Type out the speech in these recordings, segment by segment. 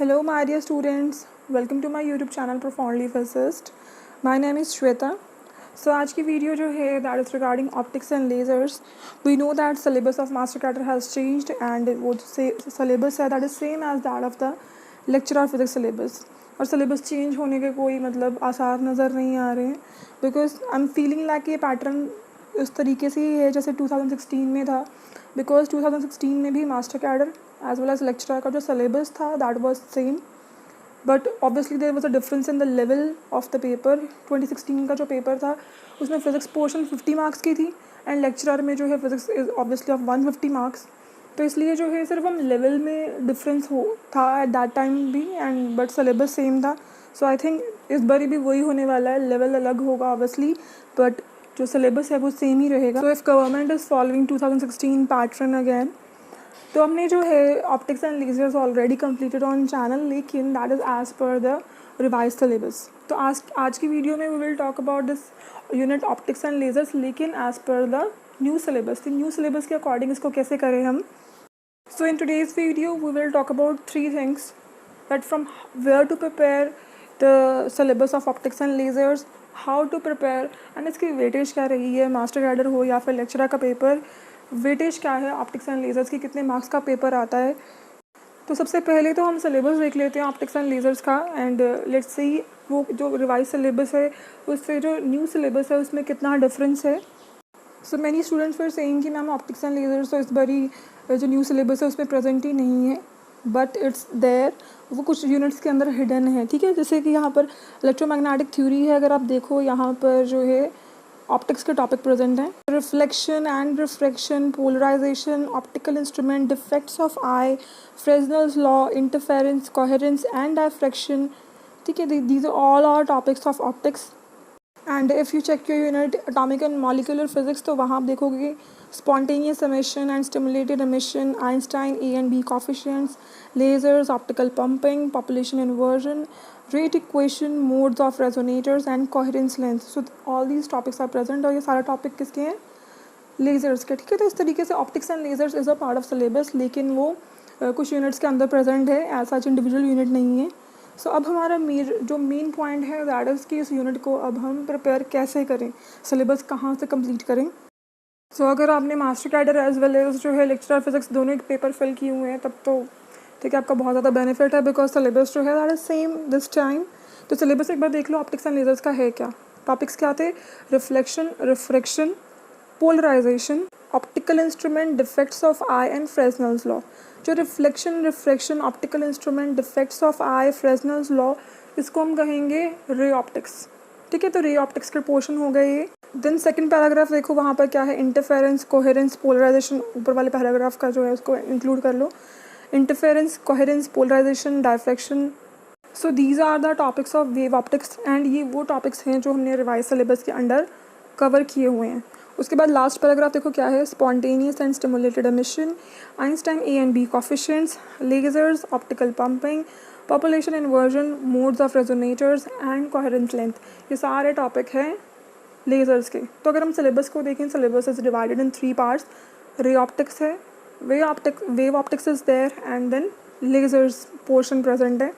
Hello, my dear students. Welcome to my YouTube channel Profoundly Physicist. My name is Shweta. So आज की video जो है that is regarding optics and lasers. We know that syllabus of Master Cadre has changed and वो जो syllabus है that is same as that of the lecturer physics syllabus. और syllabus change होने के कोई मतलब आसार नज़र नहीं आ रहे हैं because I'm feeling like ये pattern उस तरीके से ही है जैसे 2016 में था because 2016 में भी master cadre as well as lecturer का जो सिलेबस था that was same but obviously there was a difference in the level of the paper 2016 का जो पेपर था उसमें फ़िज़िक्स पोर्शन 50 मार्क्स की थी एंड लेक्चरर में जो है physics is obviously of 150 marks तो इसलिए जो है सिर्फ हम लेवल में डिफरेंस हो था एट दैट टाइम भी एंड बट सिलेबस सेम था सो आई थिंक इस बारी भी वही होने वाला है लेवल अलग होगा ऑब्वियसली बट जो सिलेबस है वो सेम ही रहेगा. So if government is following 2016 pattern again तो हमने जो है optics and lasers already completed on channel लेकिन that is as per the revise syllabus. तो आज की वीडियो में we will talk about this unit optics and lasers लेकिन as per the new syllabus. तो न्यू सिलेबस के according इसको कैसे करें हम. So in today's video we will talk about 3 things that from where to prepare the syllabus of optics and lasers, how to prepare and इसकी weightage क्या रही है, मास्टर कैडर हो या फिर लेक्चरर का पेपर वेटेज क्या है, ऑप्टिक्स एंड लेजर्स की कितने मार्क्स का पेपर आता है. तो सबसे पहले तो हम सिलेबस देख लेते हैं ऑप्टिक्स एंड लेजर्स का एंड लेट्स सी वो जो रिवाइज सिलेबस है उससे जो न्यू सिलेबस है उसमें कितना डिफरेंस है. So many students were saying कि मैम ऑप्टिक्स एंड लेजर्स तो इस बारी जो न्यू सिलेबस है उसमें प्रेजेंट ही नहीं है बट इट्स देयर, वो कुछ यूनिट्स के अंदर हिडन है. ठीक है, जैसे कि यहाँ पर इलेक्ट्रोमैग्नेटिक थ्योरी है, अगर आप देखो यहाँ पर जो है ऑप्टिक्स के टॉपिक प्रेजेंट हैं. Reflection and refraction, polarisation, optical instrument, defects of eye, Fresnel's law, interference, coherence and diffraction. ठीक है, these all are topics of optics. And if you check your unit atomic and molecular physics तो वहाँ आप देखोगे spontaneous emission and stimulated emission, Einstein A and B coefficients, lasers, optical pumping, population inversion, rate equation, modes of resonators and coherence length. So all these topics are present और ये सारे topic किसके हैं, ledgers के. ठीक है, तो इस तरीके से optics and lasers is a part of syllabus लेकिन वो कुछ यूनिट्स के अंदर प्रेजेंट है, एज सच इंडिविजुअल यूनिट नहीं है. सो अब हमारा जो मेन पॉइंट है दैट इज़ कि इस यूनिट को अब हम प्रिपेयर कैसे करें, सिलेबस कहाँ से कंप्लीट करें. सो अगर आपने master cadre as well as जो है लेक्चरर फिजिक्स दोनों एक पेपर फिल किए हुए हैं तब तो ठीक है आपका बहुत ज़्यादा बेनिफिट है बिकॉज सिलेबस जो है that is same this time. तो सिलेबस एक बार देख लो ऑप्टिक्स एंड लेजर्स का है क्या. टॉपिक्स क्या थे, reflection, refraction, polarisation, optical instrument, defects of eye and Fresnel's law. जो reflection, refraction, optical instrument, defects of eye, Fresnel's law, इसको हम कहेंगे रे ऑप्टिक्स. ठीक है, तो रे ऑप्टिक्स के पोर्शन हो गए ये. देन सेकंड पैराग्राफ देखो वहाँ पर क्या है, इंटरफेरेंस, कोहेरेंस, पोलराइजेशन. ऊपर वाले पैराग्राफ का जो है उसको इंक्लूड कर लो. Interference, coherence, polarisation, diffraction. So these are the topics of wave optics and ये वो टॉपिक्स हैं जो हमने रिवाइज सिलेबस के अंडर कवर किए हुए हैं. उसके बाद लास्ट पैराग्राफ देखो क्या है, spontaneous and stimulated emission, Einstein A and B coefficients, lasers, optical pumping, population inversion, modes of resonators and coherence length. ये सारे टॉपिक हैं लेजर्स के. तो अगर हम सिलेबस को देखें, syllabus is divided in 3 parts. Ray optics है, wave optics is there and then lasers portion present है.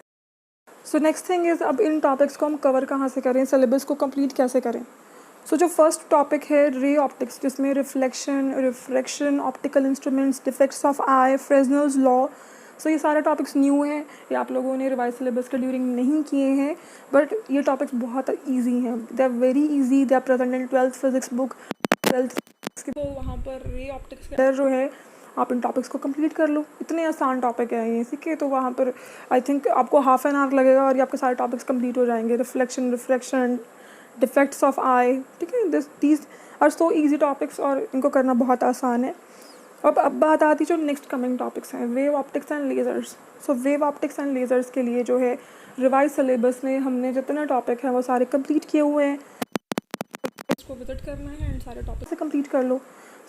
सो नेक्स्ट थिंग इज़ अब इन टॉपिक्स को हम कवर कहाँ से करें, सिलेबस को कंप्लीट कैसे करें. सो जो फर्स्ट टॉपिक है रे ऑप्टिक्स जिसमें reflection, refraction, optical instruments, defects of eye, Fresnel's law. So ये सारे टॉपिक्स न्यू हैं, ये आप लोगों ने रिवाइज सिलेबस के ड्यूरिंग नहीं किए हैं बट ये टॉपिक्स बहुत ईजी हैं. They are very easy, they are present in 12th physics book. 12th तो वहाँ पर रे ऑप्टिक्स के अंदर जो है आप इन टॉपिक्स को कंप्लीट कर लो. इतने आसान टॉपिक है ये, ठीक है. तो वहाँ पर आई थिंक आपको हाफ एन आवर लगेगा और ये आपके सारे टॉपिक्स कंप्लीट हो जाएंगे. Reflection, refraction, defects of eye. ठीक है, these are so easy topics और इनको करना बहुत आसान है. अब बात आती जो नेक्स्ट कमिंग टॉपिक्स हैं, wave optics and lasers. So wave optics and lasers के लिए जो है रिवाइज सिलेबस में हमने जितने टॉपिक हैं वो सारे कंप्लीट किए हुए हैं. इसको विजिट करना है एंड सारे टॉपिक से कंप्लीट कर लो.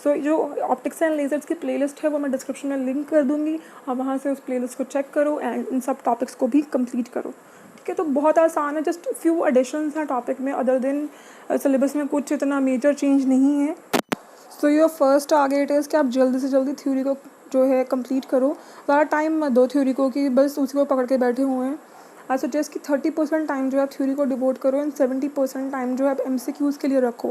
सो जो ऑप्टिक्स एंड लेजर्स की प्लेलिस्ट है वो मैं डिस्क्रिप्शन में लिंक कर दूँगी, आप वहाँ से उस प्लेलिस्ट को चेक करो एंड इन सब टॉपिक्स को भी कंप्लीट करो. ठीक है, तो बहुत आसान है, जस्ट फ्यू एडिशंस हैं टॉपिक में, अदर देन सिलेबस में कुछ इतना मेजर चेंज नहीं है. So your first target is कि आप जल्दी से जल्दी थ्योरी को जो है कंप्लीट करो, ज़्यादा टाइम मत दो थ्योरी को कि बस उसी को पकड़ के बैठे हुए हैं। आई सजेस्ट कि 30% टाइम जो है आप थ्योरी को डिवोट करो एंड 70% टाइम जो है आप MCQs के लिए रखो।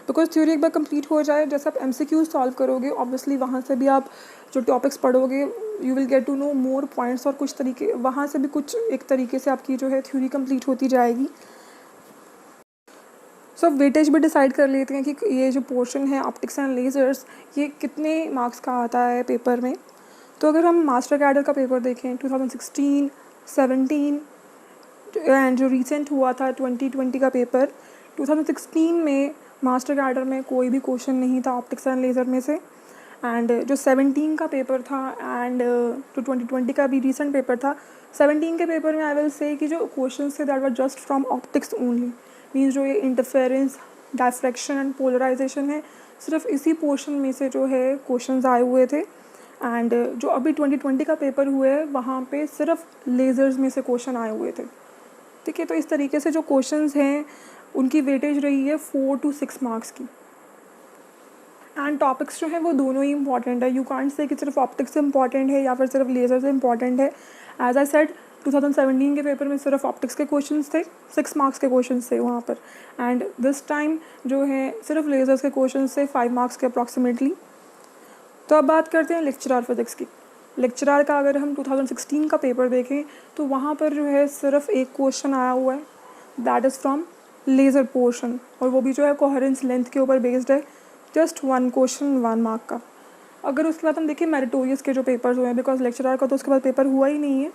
बिकॉज थ्योरी एक बार कंप्लीट हो जाए, जैसे आप MCQs सॉल्व करोगे ऑब्वियसली वहाँ से भी आप जो टॉपिक्स पढ़ोगे you will get to know more points, और कुछ तरीके वहाँ से भी कुछ एक तरीके से आपकी जो है थ्योरी कंप्लीट होती जाएगी। सो वेटेज भी डिसाइड कर लेते हैं कि ये जो पोर्शन है ऑप्टिक्स एंड लेज़र्स ये कितने मार्क्स का आता है पेपर में। तो अगर हम मास्टर कैडर का पेपर देखें 2016, 17 एंड जो रिसेंट हुआ था 2020 का पेपर, 2016 में मास्टर कैडर में कोई भी क्वेश्चन नहीं था ऑप्टिक्स एंड लेज़र में से, एंड जो 17 का पेपर था एंड जो 2020 का भी रिसेंट पेपर था, 17 के पेपर में आई विल से कि जो क्वेश्चन थे that were just from optics only. Means जो ये इंटरफेरेंस, डायफ्रैक्शन एंड पोलराइजेशन है, सिर्फ इसी पोर्शन में से जो है क्वेश्चंस आए हुए थे। एंड जो अभी 2020 का पेपर हुआ है वहाँ पे सिर्फ लेज़र्स में से क्वेश्चन आए हुए थे। ठीक है, तो इस तरीके से जो क्वेश्चंस हैं उनकी वेटेज रही है 4 to 6 मार्क्स की। एंड टॉपिक्स जो है वो दोनों ही इंपॉर्टेंट है। यू कांट से कि सिर्फ ऑप्टिक्स इंपॉर्टेंट है या फिर सिर्फ लेज़र से इंपॉर्टेंट है। एज आई सेड 2017 के पेपर में सिर्फ ऑप्टिक्स के क्वेश्चंस थे, 6 मार्क्स के क्वेश्चंस थे वहाँ पर, एंड दिस टाइम जो है सिर्फ लेज़र्स के क्वेश्चंस थे 5 मार्क्स के अप्रॉक्सीमेटली। तो अब बात करते हैं लेक्चरर फिज़िक्स की। लेक्चरर का अगर हम 2016 का पेपर देखें तो वहाँ पर जो है सिर्फ एक क्वेश्चन आया हुआ है, that is from laser portion, और वो भी जो है कोहेरेंस लेंथ के ऊपर बेस्ड है, जस्ट 1 क्वेश्चन 1 मार्क का। अगर उसके बाद हम देखें मेरिटोरियस के जो पेपर्स हुए हैं, बिकॉज लेक्चरर का तो उसके बाद पेपर हुआ ही नहीं है,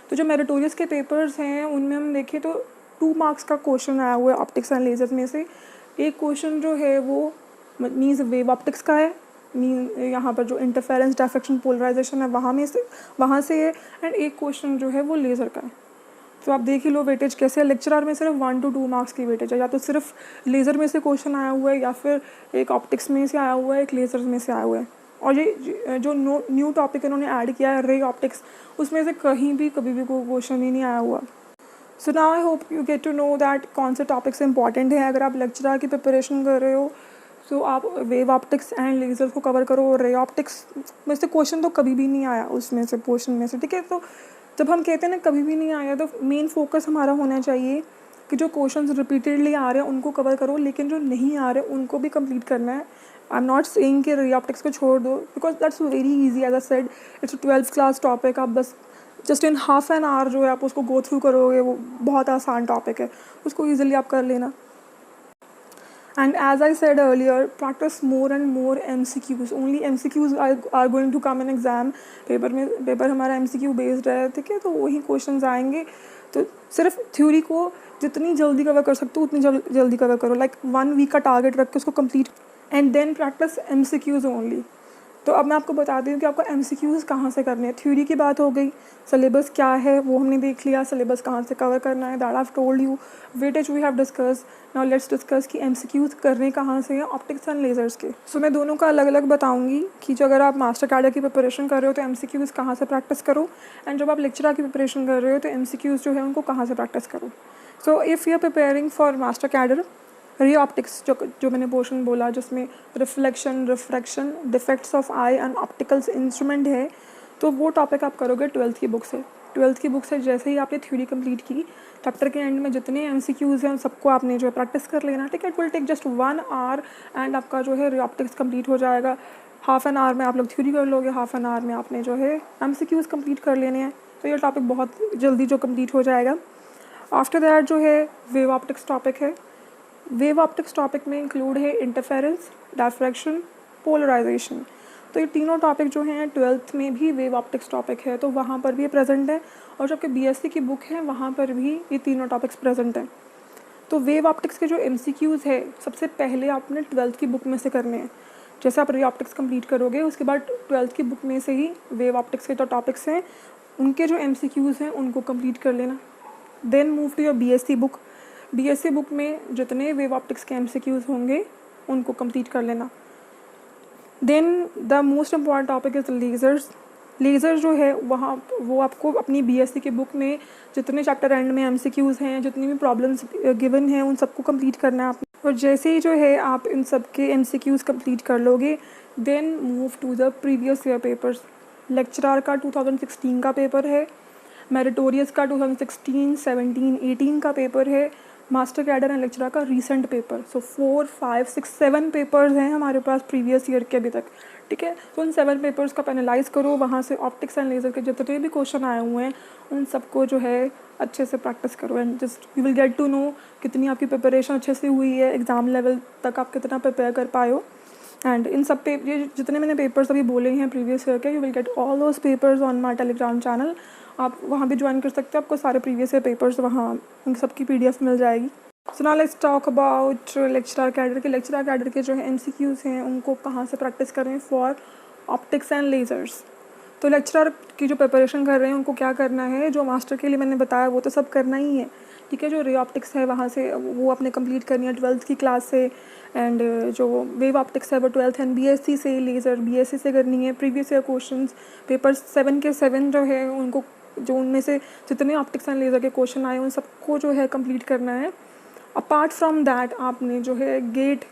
तो जो मेरिटोरियस के पेपर्स हैं उनमें हम देखें तो 2 मार्क्स का क्वेश्चन आया हुआ है ऑप्टिक्स एंड लेज़र में से। एक क्वेश्चन जो है वो मीन्स वेव ऑप्टिक्स का है, यहाँ पर जो इंटरफेरेंस, डायफ्रैक्शन, पोलराइजेशन है वहाँ से है, एंड एक क्वेश्चन जो है वो लेज़र का है। तो आप देख ही लो वेटेज कैसे है। लेक्चरर में सिर्फ 1 to 2 मार्क्स की वेटेज है, या तो सिर्फ लेज़र में से क्वेश्चन आया हुआ है या फिर एक ऑप्टिक्स में से आया हुआ है, एक लेज़र में से आया हुआ है। और ये जो न्यू टॉपिक इन्होंने ऐड किया है रे ऑप्टिक्स, उसमें से कहीं भी कभी भी कोई क्वेश्चन ही नहीं आया हुआ। So now I hope you get to know that कौन से टॉपिक्स इंपॉर्टेंट है। अगर आप लेक्चरर की प्रिपरेशन कर रहे हो तो आप वेव ऑप्टिक्स एंड लेज़र को कवर करो। रे ऑप्टिक्स में से क्वेश्चन तो कभी भी नहीं आया उसमें से, पोर्शन में से, ठीक है। तो जब हम कहते हैं ना कभी भी नहीं आया, तो मेन फोकस हमारा होना चाहिए कि जो क्वेश्चंस रिपीटेडली आ रहे हैं उनको कवर करो, लेकिन जो नहीं आ रहे उनको भी कंप्लीट करना है। आई एम नॉट सेइंग कि रे ऑप्टिक्स को छोड़ दो, because that's very easy. As I said it's 12th class topic. आप बस just in half an hour जो है आप उसको गो थ्रू करोगे, वो बहुत आसान टॉपिक है, उसको ईजिली आप कर लेना। And as I said earlier, practice more and more MCQs. Only MCQs are going to come in exam. Paper हमारा MCQ based है, ठीक है, तो वही क्वेश्चंस आएंगे। तो सिर्फ थ्योरी को जितनी जल्दी कवर कर सकते हो उतनी जल्दी कवर करो। लाइक 1 वीक का टारगेट रख के उसको complete, and then practice MCQs only. तो अब मैं आपको बताती हूँ कि आपको MCQs कहाँ से करने हैं। थ्योरी की बात हो गई, सिलेबस क्या है वो हमने देख लिया, सिलेबस कहाँ से कवर करना है, that I have told you. Weightage we have discuss. Now let's discuss कि MCQs करने कहाँ से हैं ऑप्टिक्स एंड लेज़र्स के। सो मैं दोनों का अलग अलग बताऊँगी कि जो अगर आप मास्टर कैडर की प्रिपरेशन कर रहे हो तो MCQs कहाँ से प्रैक्टिस करो, एंड जब आप लेक्चरर की प्रिपरेशन कर रहे हो तो MCQs जो है उनको कहाँ से प्रैक्टिस करो। So if you are preparing for master cadre, ray optics जो मैंने पोर्शन बोला जिसमें reflection, refraction, defects of eye and opticals instrument है, तो वो टॉपिक आप करोगे 12th की बुक से। 12th की बुक से जैसे ही आपने थ्योरी कंप्लीट की, चैप्टर के एंड में जितने MCQs हैं उन सबको आपने जो है प्रैक्टिस कर लेना, ठीक है। It will take just 1 hour and आपका जो है रे ऑप्टिक्स कंप्लीट हो जाएगा। हाफ एन आवर में आप लोग थ्योरी कर लोगे, हाफ एन आवर में आपने जो है MCQs कंप्लीट कर लेने हैं, तो ये टॉपिक बहुत जल्दी जो कंप्लीट हो जाएगा। आफ्टर दैट जो है वेव ऑप्टिक्स टॉपिक है। वेव ऑप्टिक्स टॉपिक में इंक्लूड है इंटरफेरेंस, डायफ्रैक्शन, पोलराइजेशन। तो ये तीनों टॉपिक जो हैं 12th में भी वेव ऑप्टिक्स टॉपिक है, तो वहाँ पर भी प्रेजेंट है, और जो आपके BSc की बुक है वहाँ पर भी ये तीनों टॉपिक्स प्रेजेंट हैं। तो वेव ऑप्टिक्स के जो MCQs है सबसे पहले आपने 12th की बुक में से करने हैं। जैसे आप रे ऑप्टिक्स कंप्लीट करोगे उसके बाद 12th की बुक में से ही वेव ऑप्टिक्स के जो टॉपिक्स हैं उनके जो MCQs हैं उनको कंप्लीट कर लेना। Then move to your BSc book. BSc book में जितने वेव ऑप्टिक्स के MCQs होंगे उनको कंप्लीट कर लेना। Then the most important topic is lasers. Laser जो है वहाँ वो आपको अपनी BSc के बुक में जितने चैप्टर एंड में MCQs हैं, जितनी भी प्रॉब्लम्स गिवन हैं, उन सबको कंप्लीट करना है आपने। और जैसे ही जो है आप इन सब के MCQs कंप्लीट कर लोगे, then move to the previous year papers. Lecturer का 2016 का पेपर है, मेरिटोरियस का 2016, 17, 18 का पेपर है, मास्टर कैडर एंड लेक्चरर का रीसेंट पेपर। सो 4, 5, 6, 7 पेपर्स हैं हमारे पास प्रीवियस ईयर के अभी तक, ठीक है। तो उन 7 पेपर्स का एनालाइज करो, वहाँ से ऑप्टिक्स एंड लेज़र के जितने भी क्वेश्चन आए हुए हैं उन सबको जो है अच्छे से प्रैक्टिस करो, and just you will get to know कितनी आपकी प्रिपरेशन अच्छे से हुई है, एग्ज़ाम लेवल तक आप कितना प्रिपेयर कर पाए हो। एंड इन सब पे ये जितने मैंने पेपर्स अभी बोले हैं प्रीवियस ईयर के, you will get all those papers on my Telegram channel. आप वहाँ भी ज्वाइन कर सकते हो, आपको सारे प्रीवियस ईयर पेपर्स वहाँ उन सब की PDF मिल जाएगी। So now let's talk about lecturer cadre के। लेक्चरर कैडर के जो है MCQs हैं उनको कहाँ से प्रैक्टिस करें फॉर ऑप्टिक्स एंड लेज़र्स। तो लेक्चरर की जो प्रिपरेशन कर रहे हैं उनको क्या करना है, जो मास्टर के लिए मैंने बताया वो तो सब करना ही है, ठीक है। जो रे ऑप्टिक्स है वहाँ से वो आपने कंप्लीट करनी है 12th की क्लास से, एंड जो वेव ऑप्टिक्स है वो 12th एंड BSc से, लेज़र BSc से करनी है। प्रीवियस ईयर क्वेश्चंस पेपर 7 के 7 जो है उनको, जो उनमें से जितने ऑप्टिक्स एंड लेज़र के क्वेश्चन आए उन सबको जो है कंप्लीट करना है। अपार्ट फ्रॉम दैट आपने जो है गेट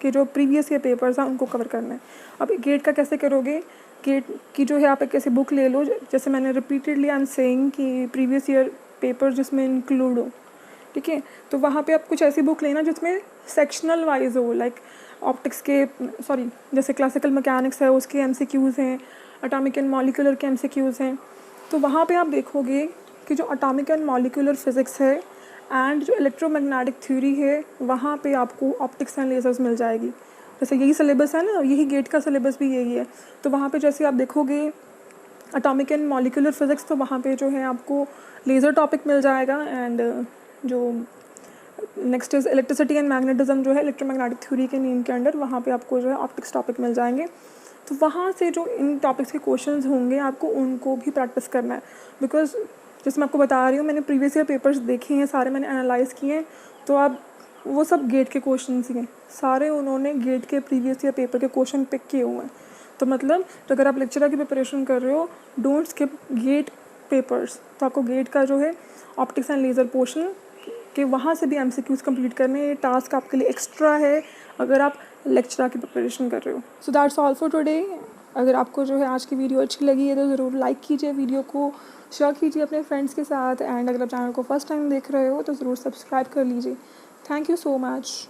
के जो प्रीवियस ईयर पेपर्स हैं उनको कवर करना है। अब गेट का कैसे करोगे, गेट की जो है आप एक ऐसी बुक ले लो, जैसे मैंने रिपीटेडली आई एम सेइंग कि प्रीवियस ईयर पेपर जिसमें इंक्लूड हो, ठीक है। तो वहाँ पे आप कुछ ऐसी बुक लेना जिसमें सेक्शनल वाइज हो, लाइक ऑप्टिक्स के जैसे क्लासिकल मैकेनिक्स है उसके MCQs हैं, एटॉमिक एंड मॉलिक्यूलर के MCQs हैं। तो वहाँ पे आप देखोगे कि जो एटॉमिक एंड मॉलिक्यूलर फिज़िक्स है एंड जो इलेक्ट्रोमैग्नेटिक थ्योरी है वहाँ पे आपको ऑप्टिक्स एंड लेज़र्स मिल जाएगी। जैसे यही सिलेबस है ना, यही गेट का सिलेबस भी यही है। तो वहाँ पे जैसे आप देखोगे एटॉमिक एंड मॉलिक्यूलर फिज़िक्स, तो वहाँ पे जो है आपको लेज़र टॉपिक मिल जाएगा, एंड जो next is electricity and magnetism जो है इलेक्ट्रोमैग्नेटिक थ्योरी के नेम के अंडर, वहाँ पे आपको जो है ऑप्टिक्स टॉपिक मिल जाएंगे। तो वहाँ से जो इन टॉपिक्स के क्वेश्चंस होंगे आपको उनको भी प्रैक्टिस करना है, बिकॉज जैसे मैं आपको बता रही हूँ मैंने प्रीवियस ईयर पेपर्स देखे हैं, सारे मैंने एनालाइज़ किए हैं। तो अब वो सब गेट के क्वेश्चंस ही हैं, सारे उन्होंने गेट के प्रीवियस ईयर पेपर के क्वेश्चन पिक किए हुए हैं। तो मतलब तो अगर आप लेक्चरर की प्रिपरेशन कर रहे हो, डोंट स्किप गेट पेपर्स। तो आपको गेट का जो है ऑप्टिक्स एंड लेज़र पोर्शन के वहाँ से भी MCQs कंप्लीट करने, ये टास्क आपके लिए एक्स्ट्रा है अगर आप लेक्चरर की प्रिपरेशन कर रहे हो। So that's all for today. अगर आपको जो है आज की वीडियो अच्छी लगी है तो ज़रूर लाइक कीजिए, वीडियो को शेयर कीजिए अपने फ्रेंड्स के साथ, एंड अगर आप चैनल को फर्स्ट टाइम देख रहे हो तो ज़रूर सब्सक्राइब कर लीजिए। Thank you so much.